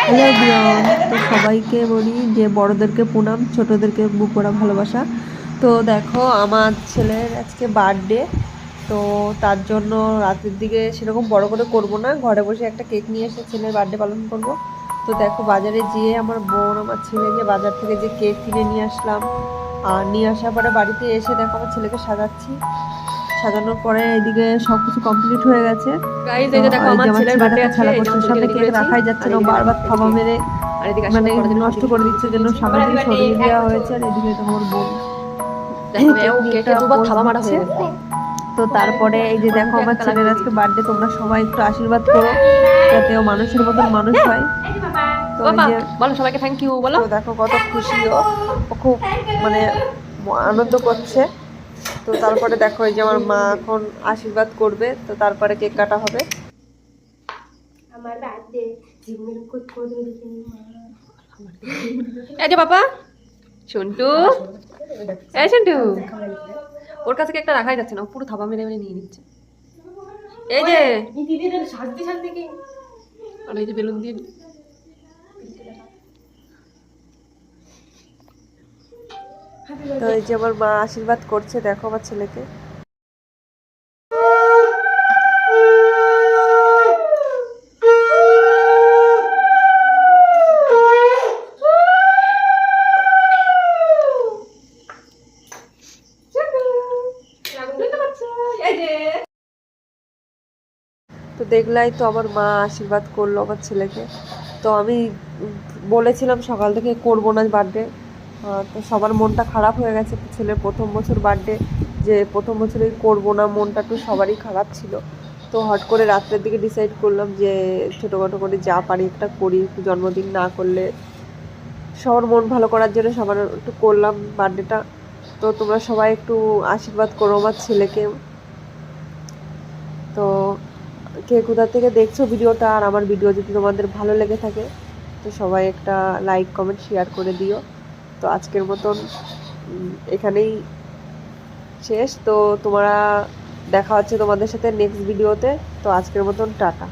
Hello everyone, তো সবাইকে বলি যে বড়দেরকে প্রণাম, ছোটদেরকে বুক ভরা ভালোবাসা। তো দেখো আমার ছেলের আজকে বার্থডে, তো তার জন্য রাতের দিকে সেরকম বড় করে করব না, ঘরে বসে একটা কেক নিয়ে এসে ছেলের বার্থডে পালন করব। তো দেখো বাজারে যেয়ে আমার বোন আমার ছেলেকে বাজার থেকে যে কেক কিনে নিয়ে আসলাম, আর নিয়ে আসার পরে বাড়িতে এসে দেখো আমার ছেলেকে সাজাচ্ছি। সাজানোর পরে এদিকে সবকিছু কমপ্লিট হয়ে গেছে। গাইস তো এই যে দেখো আমার ছেলের ছেলে বার্থডে দেখো আছে, খেলা এই যে করছে, আমার সামনে রেডি কেক করেছি। রাখাই যাচ্ছে আর না, এদিকে বারবার দেখো থাবা মেরে আর এদিকে মানে আশীর্বাদ করার জন্য নষ্ট করে দিচ্ছে, জন্য সামনে থেকে সরিয়ে দেওয়া হয়েছে। আর এদিকে তো আমার বোন দেখো ও কেকটা কেকে দুবার পোজ থাবা মারা দিচ্ছে। হয়ে গেছে। তো তারপরে এই যে দেখো আমার ছেলের আজকে বার্থডে, তোমরা সবাই একটু আশীর্বাদ করো যাতে ও মানুষের মতন মানুষ হয়। তো এই বাবা যে বলো সবাইকে থ্যাংক ইউ বলো। তো দেখো কত খুশি ও, ও খুব মানে আনন্দ করছে। তো তারপরে দেখো এই যে আমার মা এখন আশীর্বাদ করবে, তো তারপরে কেক কাটা হবে। আমার বার্থডে জীবনের কোনোদিন দেখিনি মা। এই যে বাবা সন্টু, এই সন্টু, ওর কাছে একটা রাখাই যাচ্ছে না, ও পুরো থাবা মেরে মেরে নিয়ে নিচ্ছে। এই যে দিদিদের সাজতে সাজতে কি আর এই যে বেলুন দিয়ে তো এই যে আমার মা আশীর্বাদ করছে, দেখো আমার ছেলেকে। তো দেখলাই তো আমার মা আশীর্বাদ করলো আমার ছেলেকে। তো আমি বলেছিলাম সকাল থেকে করবো না বার্থডে, তো সবার মনটা খারাপ হয়ে গেছে। ছেলের প্রথম বছর বার্থডে, যে প্রথম বছরেই করবো না, মনটা একটু সবারই খারাপ ছিল। তো হট করে রাত্রের দিকে ডিসাইড করলাম যে ছোটোখাটো করে যা পারি একটা করি, জন্মদিন না করলে সবার মন ভালো করার জন্য সবার একটু করলাম বার্থডেটা। তো তোমরা সবাই একটু আশীর্বাদ করো আমার ছেলেকে। তো কে কোথা থেকে দেখছো ভিডিওটা, আর আমার ভিডিও যদি তোমাদের ভালো লেগে থাকে তো সবাই একটা লাইক কমেন্ট শেয়ার করে দিও। তো আজকের মতন এখানেই শেষ। তো তোমরা দেখা হচ্ছে তোমাদের সাথে নেক্সট ভিডিওতে। তো আজকের মতন টাটা।